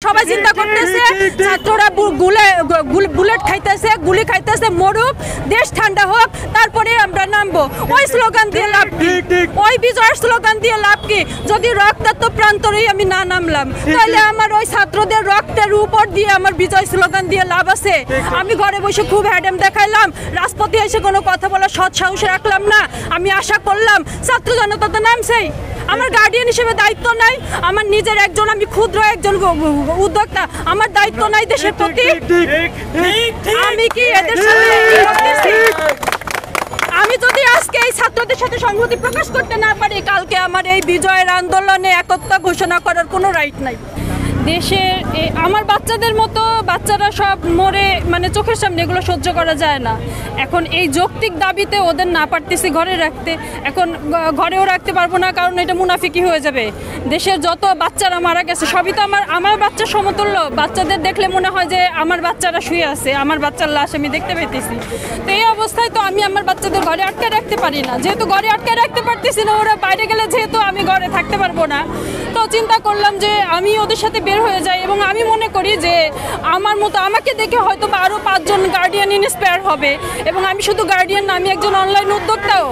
সবাই চিন্তা করতেছে ছাত্ররা বুলেট খাইতেছে, গুলি খাইতেছে, মরুক, দেশ ঠান্ডা হোক, তারপরে আমরা নামবো। ওই স্লোগান দিয়ে লাভ কি? ওই বিজয়ের স্লোগান দিয়ে লাভ কি? যদি রক্তাক্ত প্রান্তরেই আমি না নামলাম, তাহলে আমার ওই ছাত্রদের রক্তের উপর দিয়ে আমার বিজয় স্লোগান দিয়ে লাভ আছে? আমি ঘরে বসে খুব হ্যাডেম দেখাইলাম, রাজপথে এসে কোনো কথা বলার সৎ সাহস রাখলাম না। আমি আশা করলাম ছাত্র জনতা তো নামছেই, আমার গার্ডিয়ান হিসেবে দায়িত্ব নাই, আমার নিজের একজন, আমি ক্ষুদ্র একজন উদ্যোক্তা, আমার দায়িত্ব নাই দেশের প্রতি? আমি কি এদের সাথে আমি যদি আজকে এই ছাত্রদের সাথে সংহতি প্রকাশ করতে না পারি, কালকে আমার এই বিজয়ের আন্দোলনে একতা ঘোষণা করার কোনো রাইট নাই। দেশের আমার বাচ্চাদের মতো বাচ্চারা সব মরে, মানে চোখের সামনে, এগুলো সহ্য করা যায় না। এখন এই যৌক্তিক দাবিতে ওদের না পারতেছি ঘরে রাখতে, এখন ঘরেও রাখতে পারবো না, কারণ এটা মুনাফিকি হয়ে যাবে। দেশের যত বাচ্চারা মারা গেছে সবই তো আমার বাচ্চার সমতুল্য। বাচ্চাদের দেখলে মনে হয় যে আমার বাচ্চারা শুয়ে আছে, আমার বাচ্চার লাশ আমি দেখতে পেতেছি। তো এই অবস্থায় তো আমি আমার বাচ্চাদের ঘরে আটকে রাখতে পারি না। যেহেতু ঘরে আটকে রাখতে পারতেছি না, ওরা বাইরে গেলে যেহেতু আমি ঘরে থাকতে পারবো না, তো চিন্তা করলাম যে আমি ওদের সাথে বের হয়ে যায়। এবং আমি মনে করি যে আমার মতো আমাকে দেখে হয়তো আরও 5 জন গার্ডিয়ান ইন্সপায়ার হবে। এবং আমি শুধু গার্ডিয়ান না, আমি একজন অনলাইন উদ্যোক্তাও।